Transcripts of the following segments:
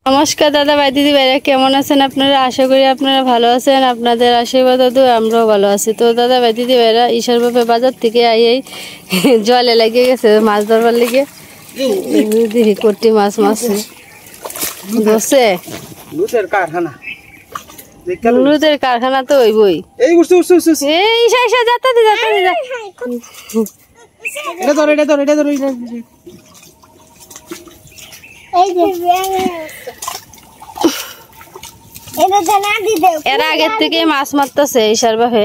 নমস্কার দাদা ভাই দিদি ভাইরা, কেমন আছেন আপনারা? আশা করি আপনারা ভালো আছেন। আপনাদের আশীর্বাদ আমরাও ভালো আছি। তো দাদা ভাই দিদি ভাইরা, ঈশার বাপে বাজার থেকে আইয়াই জলে লাগিয়ে গেছে মাছ ধরবার লেগে। দেখি কটি মাছ মাছে ধরছে। লুতের কারখানা তো ওই বই ঈশা ঈশা যাতে দি যাতে দি এরা আগের থেকে মাছ মারতেছে ঈশার বাপে।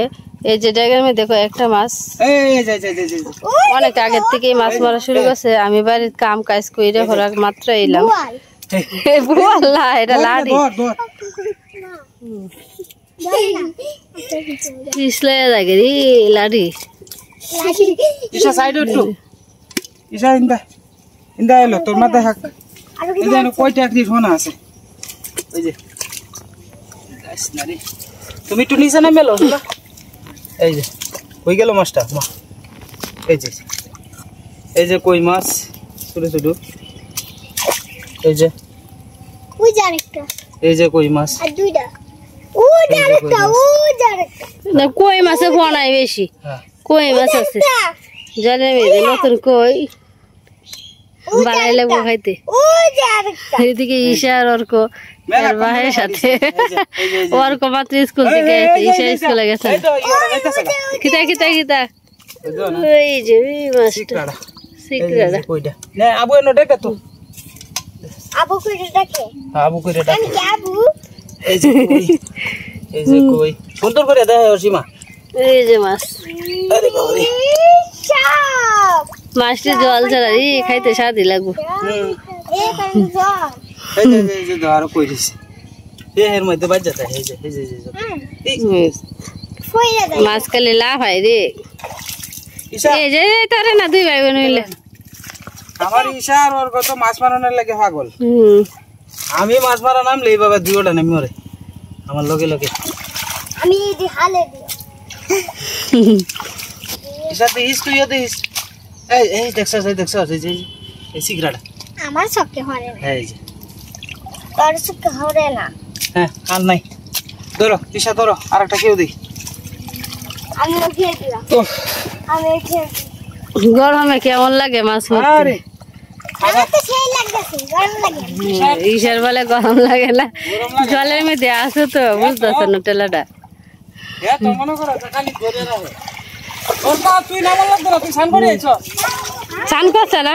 এই যে জায়গার মধ্যে দেখো একটা মাছ, অনেক আগের থেকে মাছ মারা শুরু করছে। আমি বাড়ির কাম কাজ করে হরাক মাত্র এলাম। এটা লাড়ি লাড়ি তোর মাথায় কয়টা সোনা আছে? তুমি একটু নিচে নামে এলো। এই যে হয়ে গেল মাছটা। এই যে কই মাছ ছোট ছোট। এই যে কই মাছ, কই মাছে ফোনাই বেশি। কই মাছ আছে জানে নতুন কই বানাই লাগবো খাইতে। এদিকে ঈশা আর অর্ক ভাইয়ের সাথে, অর্ক মাত্র স্কুল থেকে ঈশা স্কুলে গেছে। কিতা কিতা কিতা ওই যে মাছটা সিকড়া আবু এনো ডেকে তো আবু কইরে ডাকে আবু কইরে ডাকে আবু। এই যে কই সুন্দর করে দেয় সীমা। এই যে মাছ, আরে বাবারে মাছটি জল ছাড়া খাইতে স্বাদই লাগবো। আরো কই দিছে এর মধ্যে বাজ যায়। মাছ কালে লাভ হয় রে। এই যে তারে না দুই ভাই বোন মিলে। আমার ঈশা আর ওর কত মাছ মারানোর লাগে পাগল। আমি মাছ মারা নামলে বাবা দুইটা নামি মরে আমার লগে লগে। আমি দি হালে দি ঈশা দেখিস তুই দেখিস। এই দেখছস এই সিগারেট আমার সবকে হরে না। এই যে তোর সবকে হরে না। হ্যাঁ আর নাই। ধরো ঈশা ধরো, আরেকটা কেউ দেখি। আমি খেয়ে দিলাম। আমি খেয়ে গরমে কেমন লাগে মাছ মারতে? আমার তো সেই লাগতেছে, গরম লাগে। ঈশার বলে গরম লাগে না, জলের মধ্যে আছে তো বুঝতেছ না টেলাটা। তোর মনে করো খালি ধরে রাখে। তোর পা তুই নামাল লাগতো না, তুই স্নান করে আইছ। স্নান করছে না?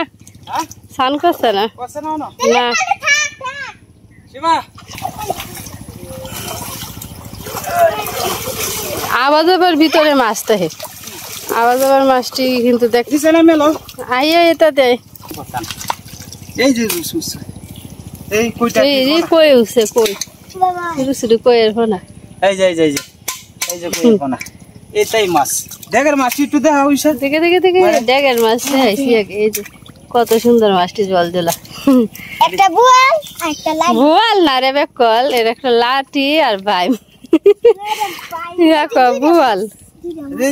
স্নান করছে না? করছে না না সীমা। আবার আবার ভিতরে মাছটা হে আবার আবার মাছটি কিন্তু দেখতেছে না মেলো আইয়া এটাতে। এই যে এই কইটা এই কই উঠছে কই শুরু শুরু কইয়ের ফোনা। এই যে কইয়ের ফোনা এটাই মাছ। ডেগের মাছ একটু দেখা হইছে। দেখে ডেগের মাছ দেখাইছি আগে। এই যে কত সুন্দর মাছটি জল দিলা। একটা বোয়াল আর একটা লাঠি। বোয়াল না রে বেকল, এর একটা লাঠি আর বাইম। দেখো বোয়াল। দে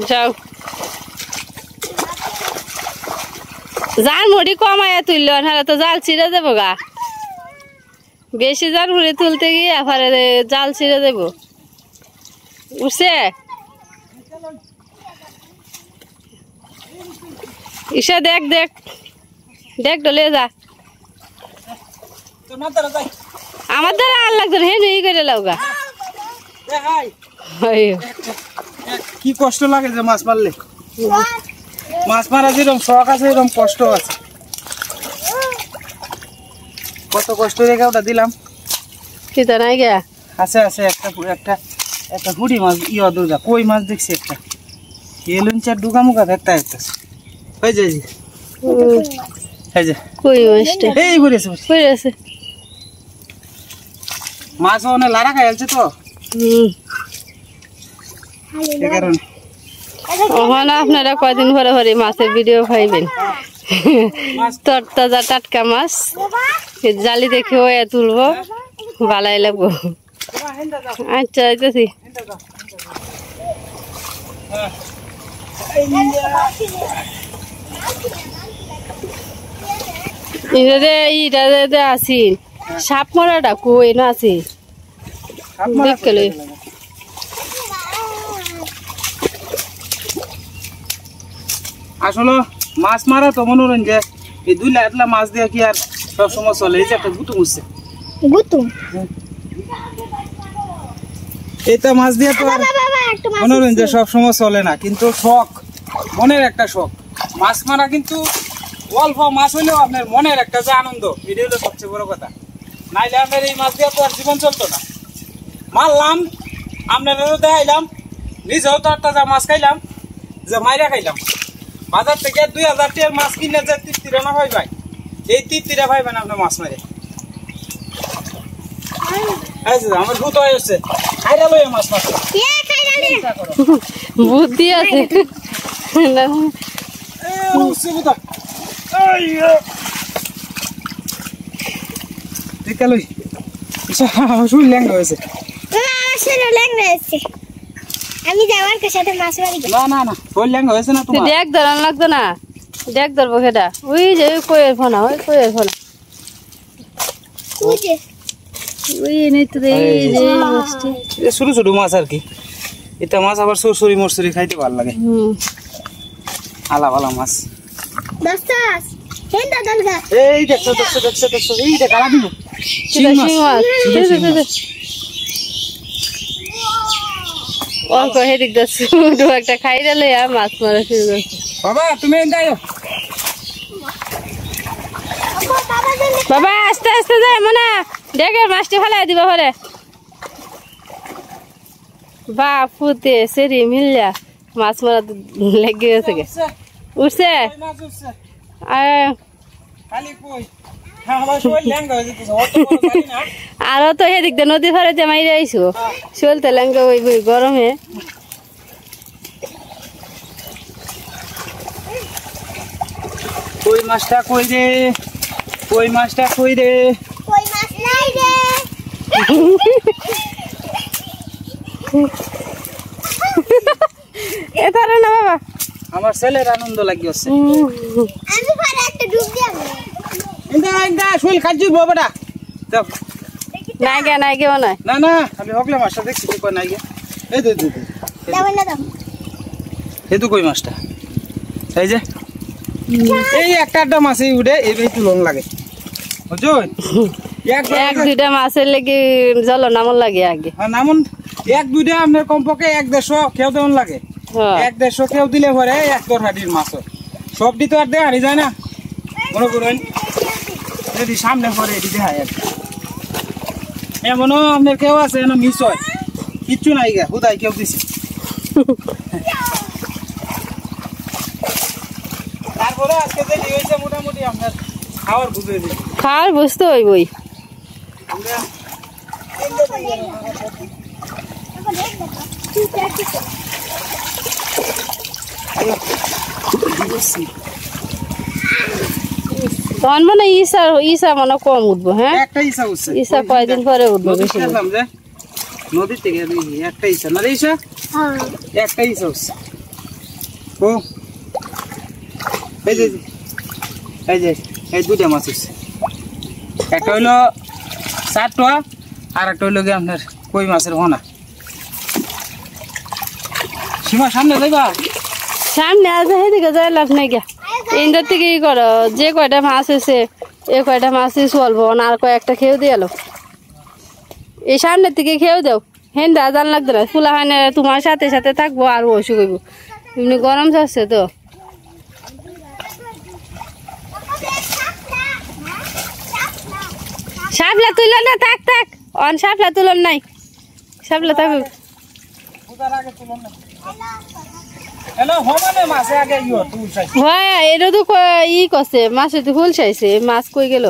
যাও জাল মুড়ি কমায়া তুলল না তো জাল ছিঁড়ে দেবো গা। বেশি জাল মুড়ি তুলতে গিয়ে এবারে জাল ছিঁড়ে দেবো। উঠছে ঈশা দেখ ডলে যা। আমার দ্বারা আর লাগতো না, হে ই করে লাও গা। কি কষ্ট লাগে যে মাছ মারলে। মাছ মারা যেরকম শখ আছে এরকম কষ্ট আছে। কত কষ্ট রেখে ওটা দিলাম। কি তো নাই গা আছে একটা হুড়ি মাছ দুর্গা কই মাছ দেখছি একটা এলুন চার ডুকা মুখা একটা এই যে কই মাছটা এই ঘুরেছে মাছ অনেক লারা খাইছে তো আপনারা কয়দিন পরে পরে মাছের ভিডিও পাইবেন। তরতাজা টাটকা মাছ জালি দেখে ওয়া তুলবো, ভালাই লাগবো। আচ্ছা আইতেছি। ইরে ইটা আছি সাপ মরাটা কই না আছে দেখলে আসলে মাছ মারা তো মনোরঞ্জন এই 2 লাটলা মাছ দিয়ে কি আর সব সময় চলে এই যে একটা গুতুম উঠছে গুতুম এটা মাছ দিয়ে তো মনোরঞ্জন সব সময় চলে না কিন্তু শখ মনের একটা শখ মাছ মারা কিন্তু অল্প মাছ হইলেও আপনার মনের একটা যে আনন্দ এটা হলো সবচেয়ে বড় কথা নাইলে আপনার এই মাছ দিয়ে তো আর জীবন চলতো না মারলাম আপনারও দেখাইলাম নিজেও তো একটা যা মাছ খাইলাম যে মাইরা খাইলাম বাজার থেকে 2000 টাকার মাছ কিনে যে তৃপ্তিরা না ভাই ভাই এই তৃপ্তিরা ভাইবেন আপনার মাছ মারে আমার ভূত হয়ে হচ্ছে খাইরা লই মাছ মাছ বুদ্ধি আছে আমি যাওয়ার সাথে মাছ মারি না না ওই ল্যাঙ্গা হয়েছে না তোমার দেখ ধরান লাগতো না দেখ ধরবো সেটা ওই যে কইয়ের ফোনা ওই কইয়ের ফোনা ওই নেই তো ছোট ছোট মাছ আর কি এটা মাছ আবার সরসরি মরসরি খাইতে ভালো লাগে আলা ভালা মাছ এই দেখছো এই দেখ কালা দিব অল্প হেদিক যাচ্ছে একটা খাই দিলে মাছ মারা শুরু করছে বাবা তুমি যাও বাবা আস্তে আস্তে যাই মনে ডেকের মাছটি ফেলাই দিবা ঘরে বাপ ফুটে সেরি মিললা মাছ মারা লেগে গেছে উঠছে আরো তো হেদিক দিয়ে নদী ফারে যে মাইরে আইসো চলতে লেঙ্গা ওই গরমে কই মাছটা কই রে কই মাছটা কই রে কই মাছ নাই রে এতারে না বাবা আমার ছেলের আনন্দ লাগিছে আমি পারে একটা ডুব দিলাম ইন্দা শুল খাজু বাবাটা নাই গে না না না আমি হকলে মাছটা দেখছি কই নাই গে এই দে দাও না দাও এই তো কই মাছটা এই যে এই একটা মাছই উড়ে এই বেই তুলন লাগে বুঝছো এক দুইটা মাছের লাগি জল নামন লাগে আগে নামন এক দুইটা আপনার কমপক্ষে 150 কেউ দেন লাগে 150 কেউ দিলে পরে এক তরহাটির মাছ সবটি তো আর দেখানি যায় না মনে করুন যদি সামনে পরে এটি দেখায় এমনও আপনার কেউ আছে না মিস হয় কিচ্ছু নাই গা হুদাই কেউ দিছে তারপরে আজকে যে হয়েছে মোটামুটি আপনার খাওয়ার বুঝে দিই খাওয়ার বুঝতে হইবই তখন মানে ঈশা মানে কম উঠবো হ্যাঁ একটা ঈশা উঠছে ঈশা কয়দিন পরে উঠবো বেশি নদীর থেকে একটা ঈশা না রে ঈশা একটা ঈশা উঠছে ও এই দুইটা মাছ উঠছে একটা হইলো 7 টাকা আর একটা হইলো গিয়ে আপনার কই মাছের ভোনা সীমা সামনে যাইবা সামনে আসবে সেদিকে যাই লাভ নাই গা ইন্দার থেকে ই করো যে কয়টা মাছ হয়েছে এ কয়টা মাছই চলবো না আর কয়েকটা খেয়েও দিয়ে এলো এই সামনের থেকে খেয়েও দাও হেন্দা জান লাগতো না ফুলা হয় না তোমার সাথে সাথে থাকবো আর অসুখ হইব এমনি গরম যাচ্ছে তো সাপলা তুলন না থাক অন সাপলা তুলন নাই সাপলা থাকুক হয় এটা তো ই করছে মাছ ফুল চাইছে মাছ কই গেল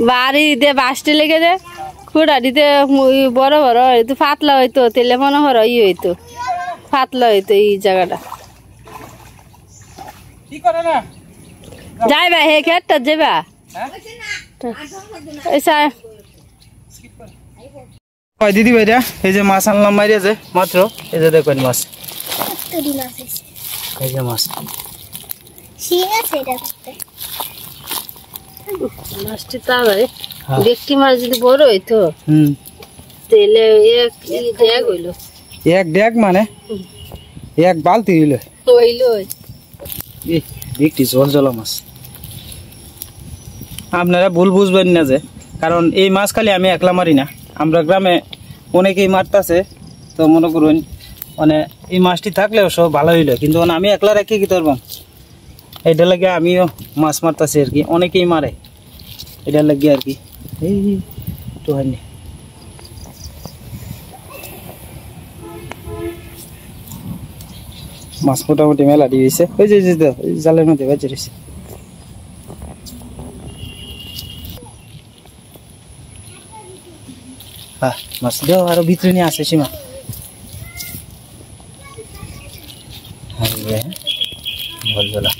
বাড়ি দিয়ে বাসটি লেগে দে খুঁড়া দিতে বড় বড় হয়তো পাতলা হইতো তেলে মনে হয় ই হইতো পাতলা হইতো এই জায়গাটা যাইবা হে খেতটা যাবা দিদি ভাইরা এই যে মাছ আনলাম বাইরে যে মাত্র এই যে দেখেন মাছ এই যে মাছ মাছটি তাই দেখটি মাছ যদি বড় হইতো তাহলে এক হইলো, এক ডেক মানে এক বালতি হইলো হইলো। একটি জল জলা মাছ। আপনারা ভুল বুঝবেন না যে, কারণ এই মাছ খালি আমি একলা মারি না, আমরা গ্রামে অনেকেই মারতেছে। তো মনে করুন মানে এই মাছটি থাকলেও সব ভালো হইলো, কিন্তু আমি একলা রেখে কি করবাম, এটা লাগে আমিও মাছ মারতেছি আর কি। অনেকেই মারে এটা লাগে আর কি। এই একটু হয়নি মাছ মোটামুটি মেলা দিয়েছে। ওই যে জালের মধ্যে বেঁচে রয়েছে। হ্যাঁ মাছ দেওয়া আরো ভিতরে নিয়ে আসে সীমা। জল জ্বলা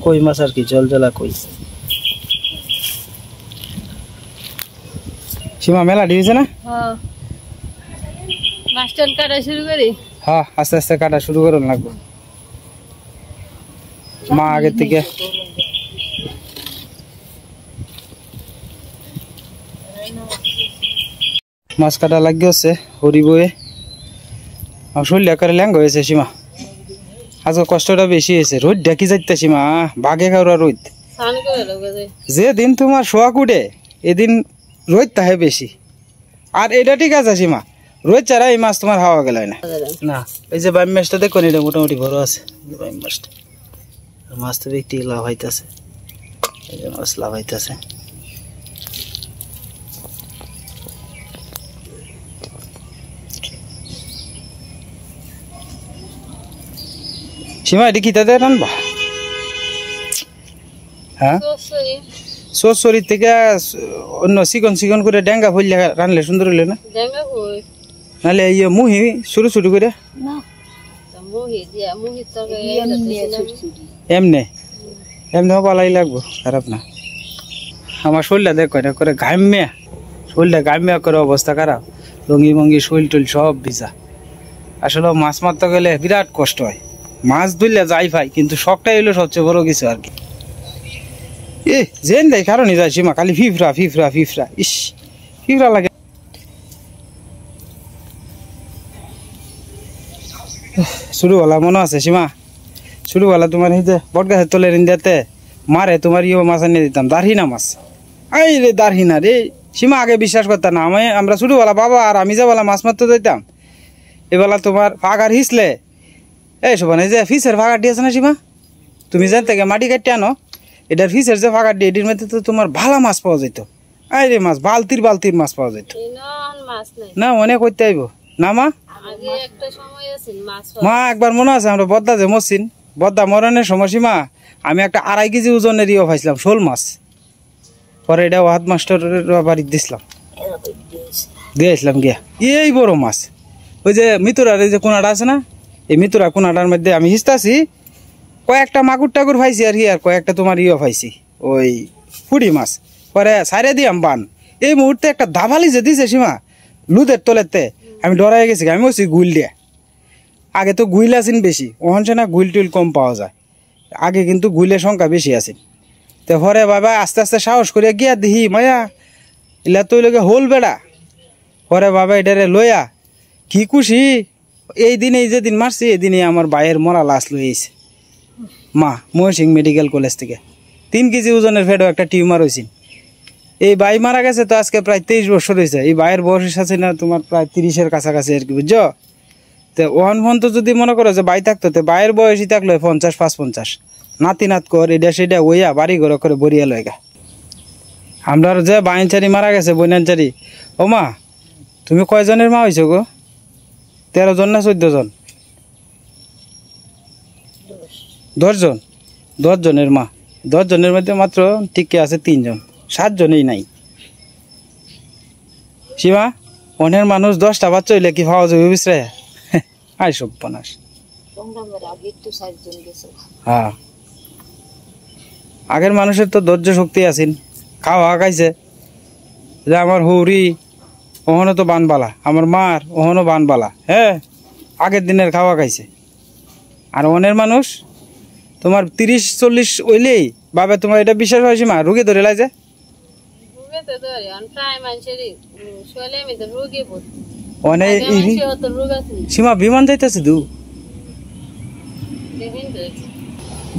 কই মাছ আর কি, জল জ্বলা কই। সীমা মেলা দিয়েছে না? মাছটা কাটা শুরু করি। হ্যাঁ আস্তে আস্তে কাটা শুরু করুন লাগবে। মা আগের থেকে মাছ কাটা লাগিয়ে হচ্ছে হরি বয়ে। আমার শরীর করে ল্যাঙ্গ হয়েছে সীমা, আজকে কষ্টটা বেশি হয়েছে। রোদ ডাকি যাইতে সীমা, বাঘে খাওয়া রোদ। যেদিন তোমার শোয়াক উঠে এদিন রোদ তাহে বেশি। আর এটা ঠিক আছে সীমা, রোদ ছাড়া এই মাছ তোমার হাওয়া গেল না। না এই যে বাইম মাছটা দেখো, এটা মোটামুটি বড় আছে বাইম মাছটা। মাছ তো একটি লাভ হইতেছে, এই যে মাছ লাভ হইতেছে। সীমা এটি কি তাদের রানবা? হ্যাঁ সরষরির থেকে অন্য চিকন চিকন করে ডেঙ্গা ফুললে রানলে সুন্দর হইলে না? নাহলে ইয়ে মুহি ছোট ছোট করে এমনি এমনি পালাই লাগবো, খারাপ না। আমার শরীরটা দেখো এটা করে ঘামিয়া, শরীরটা ঘামিয়া করে অবস্থা খারাপ, রঙ্গি মঙ্গি শরীর টুল সব ভিজা। আসলে মাছ মারতে গেলে বিরাট কষ্ট হয়। মাছ ধরলে যাই পাই, কিন্তু শখটাই হইলো সবচেয়ে বড় কিছু আর কি। এ জেন দেয় কারণই যায় সীমা, খালি ফিফরা ফিফরা ফিফরা, ইস ফিফরা লাগে। ছোটবেলা মনে আছে সীমা, ছোটবেলা তোমার এই যে বট গাছের তলের ইন্ডিয়াতে মারে তোমার ইয়ে মাছ আনিয়ে দিতাম, দারহিনা মাছ। এই রে দারহিনা রে সীমা, আগে বিশ্বাস করতাম না। আমরা ছোটবেলা বাবা আর আমি যে বেলা মাছ মারতে যাইতাম, এবেলা তোমার ফাঁকার হিসলে এই সব এই যে ফিসের ফাঁকার দিয়ে আছে না সীমা, তুমি জান থেকে মাটি কাটতে আনো, এটার ফিসের যে ফাঁকার দিয়ে এটির মধ্যে তো তোমার ভালো মাছ পাওয়া যেত। এই রে মাছ বালতির বালতির মাছ পাওয়া যেত না, অনেক করতে আইব না মা। মা একবার মনে আছে আমরা বদ্দা যে মরছিন, বদ্দা মরণের সময় সীমা আমি একটা 2.5 কেজি ওজনের ইয়ে পাইছিলাম শোল মাছ। পরে এটা হাত মাস্টারের বাড়ি দিয়েছিলাম গিয়া, এই বড় মাছ। ওই যে মিতুরার এই যে কোনাটা আছে না, এই মিতুরা কোনাটার মধ্যে আমি হিসতাছি, কয়েকটা মাগুর টাগুর পাইছি আর কি, আর কয়েকটা তোমার ইয়ে পাইছি ওই ফুড়ি মাছ। পরে সাইরে দিয়াম বান, এই মুহূর্তে একটা দাভালি যে দিছে সীমা লুদের তলেতে, আমি ডরাই গেছি। আমি বলছি গুইল দিয়ে, আগে তো গুইল আছেন বেশি, ওখান সে না গুইল টুইল কম পাওয়া যায়, আগে কিন্তু গুইলের সংখ্যা বেশি আছে। তো পরে বাবা আস্তে আস্তে সাহস করে গিয়া দিহি মায়া এলা তো লোকে হোল বেড়া। পরে বাবা এটারে লইয়া কি খুশি, এই দিনে যেদিন মারছি এই দিনে আমার ভাইয়ের মরা লাশ লইয়েছে মা ময়ূরসিং মেডিকেল কলেজ থেকে। 3 কেজি ওজনের ফেডও একটা টিউমার হয়েছিল। এই ভাই মারা গেছে তো আজকে প্রায় 23 বছর হয়েছে। এই ভাইয়ের বয়স আছে না তোমার প্রায় 30-এর কাছাকাছি আর কি, বুঝছো? তো ওহান ফোন তো যদি মনে করো যে ভাই থাকতো, তো ভাইয়ের বয়সই থাকলো 50-55, নাতি নাত কর এটা সেটা ওইয়া বাড়ি ঘর করে বরিয়া লয়গা। আমরা যে বাইনচারি মারা গেছে বৈনাঞ্চারি, ও মা তুমি কয়জনের মা হয়েছো গো? 13 জন না 14 জন? 10 জন। 10 জনের মা, 10 জনের মধ্যে মাত্র টিকে আছে 3 জন, 7 জনেই নাই। সীমা অনেক মানুষ 10টা বাচ্চা হইলে কি পাওয়া যাবে বিশ্রে? আই সব বনাস। হ্যাঁ আগের মানুষের তো ধৈর্য শক্তি আছেন, খাওয়া খাইছে। যে আমার হৌরি ওখানে তো বানবালা, আমার মার ওখানেও বানবালা, হ্যাঁ আগের দিনের খাওয়া খাইছে। আর অনেক মানুষ তোমার 30-40 হইলেই বাবা তোমার এটা বিশ্বাস হয় সীমা রোগে ধরে লাই যে সীমা বিমান যাইতেছে দু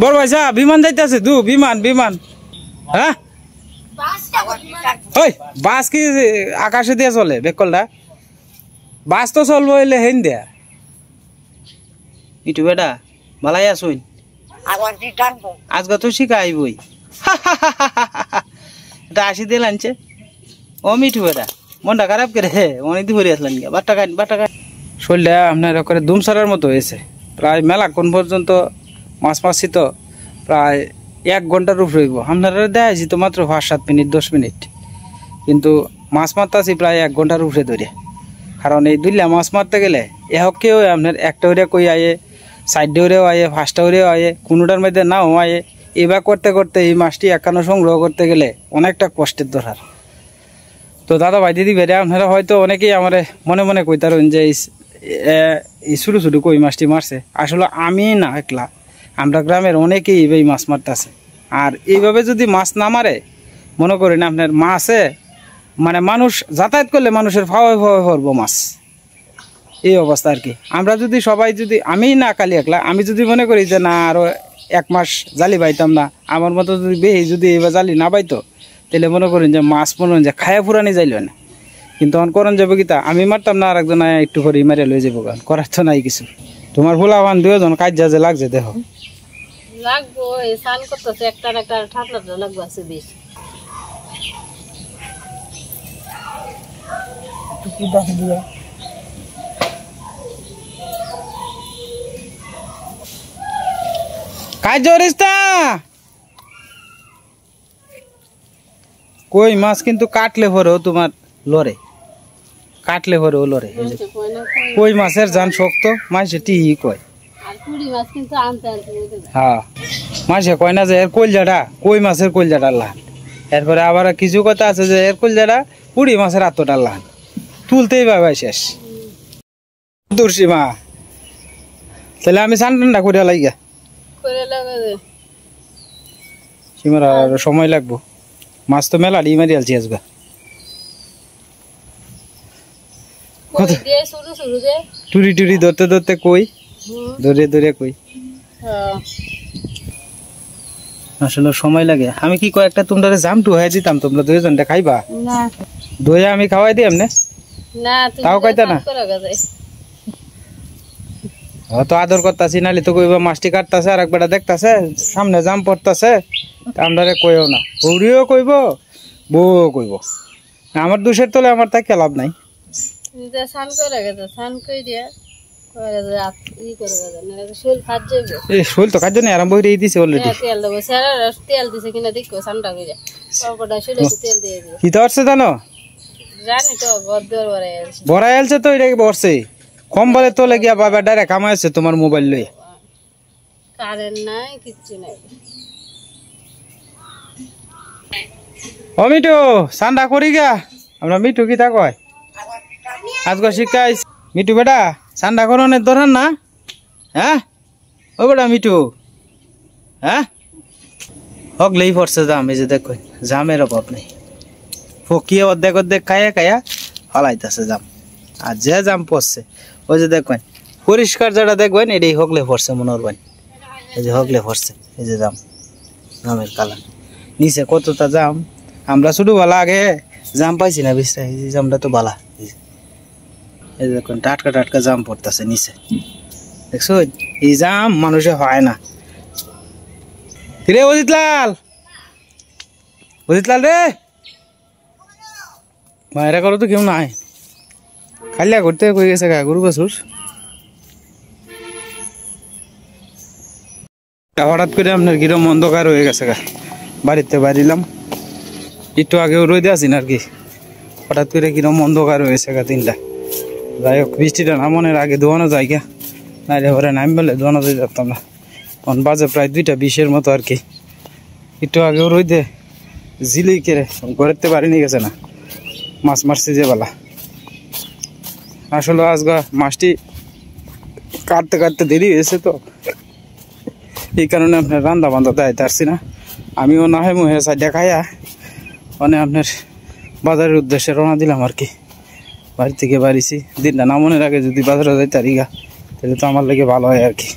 বড় ভাই বিমান যাইতেছে দু বিমান বিমান হ্যাঁ ওই বাস কি আকাশে দিয়ে চলে বেকলটা বাস তো চলবো এলে হেন দেয়া ইটু বেটা ভালাই আসুন আজকে তো শিখাইবই এটা 80 দিয়ে লানছে ও মিঠু বেটা মনটা খারাপ করে অনেক ধরে আসলেন বাটা শরীরটা আপনার করে দুম সারার মতো হয়েছে প্রায় মেলাক্ষণ পর্যন্ত মাছ মাছি তো প্রায় 1 ঘন্টার উপরে হইব আপনারা দেখাইছি তো মাত্র 5-7 মিনিট 10 মিনিট কিন্তু মাছ মারতাছি প্রায় 1 ঘন্টার উপরে ধরে কারণ এই দুইলা মাছ মারতে গেলে এহকেও আপনার একটা উড়ে কই আয়ে 4 উড়েও আয়ে 5টা উড়েও আয়ে কোনোটার মধ্যে নাও আয়ে এবার করতে করতে এই মাছটি একান্ন সংগ্রহ করতে গেলে অনেকটা কষ্টের দরকার তো দাদা ভাই দিদি বেড়ে আপনারা হয়তো অনেকেই আমার মনে মনে কইতারেন যে এই ছোটো ছোটো কই মাছটি মারছে আসলে আমি না একলা আমরা গ্রামের অনেকেই এই মাছ মারতেছে আর এইভাবে যদি মাছ না মারে মনে করেন আপনার মাছে মানে মানুষ যাতায়াত করলে মানুষের ফাওয়ায় ফাওয়ায় পড়বো মাছ এই অবস্থা আর কি আমরা যদি সবাই যদি আমি না কালি একলা আমি যদি মনে করি যে না আরো 1 মাস জালি বাইতাম না আমার মতো যদি বেহি যদি এবার জালি না বাইতো তাহলে মনে করেন যে মাছ মনে যে খায়া ফুরানি যাইল না কিন্তু অন করন যাবো কিতা আমি মারতাম না আর একজন একটু করে মারিয়া লয়ে যাবো গান করার তো নাই কিছু তোমার ফুলাবান 2 জন কাজ যে লাগছে দেখো লাগবো এই সান করতেছে একটা একটা ঠাটলা লাগবে আছে বেশ টুকু দাও দিয়া কাজ জরিস্তা কই মাছ কিন্তু কাটলে পরেও তোমার লড়ে কাটলে পরেও লড়ে কই মাছের জান শক্ত মাছে টিহি কয় হ্যাঁ মাছে কয় না যে এর কলজাটা কই মাছের কলজাটা লাল এরপরে আবার কিছু কথা আছে যে এর কলজাটা পুরি মাছের আত্মটা লাল তুলতেই ভাই শেষ দূরসীমা তাহলে আমি সান ঠান্ডা করে লাগিয়া সীমার আর সময় লাগবো মাছ তো মেলা ডিম মারি আলছি আজকে টুরি টুরি ধরতে ধরতে কই ধরে ধরে কই আসলে সময় লাগে আমি কি কয়েকটা তোমরা জাম টু হয়ে দিতাম তোমরা 2 জনটা খাইবা না দইয়া আমি খাওয়াই দিই এমনে না তাও খাইতা না তো আদর করতেছি নালি তো কইবা মাছটি কাটতেছে আর একবার দেখতেছে সামনে জাম পড়তেছে আমরা কইও না বউরিও কইব বউও কইব আমার দোষের তলে আমার তাই লাভ নাই শোল তো কাজ নেই আরম্ভ হয়ে দিছে অলরেডি কি তো আসছে জানো বড়াই আলছে তো এটা বসছে কম বলে তোলে গিয়া বাবা ডাইরেক্ট কামাইছে তোমার মোবাইল লই কারেন্ট নাই কিচ্ছু নাই ও মিঠু সান্ডা করি গা আমরা মিঠু কি তা কয় আজকে শিখাইছ মিঠু বেটা সান্ডা করনের দরকার না হ্যাঁ ও বেটা মিঠু হ্যাঁ হগলেই পড়ছে জাম এই যে দেখো জামের অভাব নেই ফকিয়ে অর্ধেক অর্ধেক খায়া খায়া হলাইতেছে জাম আর যে জাম পড়ছে ওই যে দেখবেন পরিষ্কার যেটা দেখবেন এটাই হগলে পড়ছে মনে করবেন এই যে হগলে পড়ছে এই যে জাম জামের কালার নিচে কতটা জাম আমরা ছোটবেলা আগে জাম পাইছি না বিশ্রাম এই জামটা তো বালা এই দেখুন টাটকা টাটকা জাম পড়তেছে নিচে দেখছো এই জাম মানুষে হয় না রে অজিতলাল রে মায়েরা করো তো কেউ নাই খালিয়া করতে কই গেছে গা গরু বাছুর হঠাৎ করে আপনার কিরম অন্ধকার হয়ে গেছে গা বাড়িতে বাড়িলাম একটু আগেও রোদে আছি না আর কি হঠাৎ করে কিরম অন্ধকার হয়েছে গা 3টা যাই হোক বৃষ্টিটা নামনের আগে ধোয়ানো যায় গা নাইলে ঘরে নাম বলে ধোয়ানো দিয়ে যেতাম না তখন বাজে প্রায় 2:20 মতো আর কি একটু আগেও রোদে জিলি কেড়ে ঘরেতে বাড়ি নিয়ে গেছে না মাছ মারছে যে বেলা আসলে আজকে মাছটি কাটতে কাটতে দেরি হয়েছে তো এই কারণে আপনার রান্না বান্ধা দেয় তারছি না। আমিও না হয় মুহে সাইডে খাইয়া মানে আপনার বাজারের উদ্দেশ্যে রওনা দিলাম আর কি। বাড়ি থেকে বাড়িছি, দিনটা নামনের আগে যদি বাজারে যাই তারিগা তাহলে তো আমার লেগে ভালো হয় আর কি।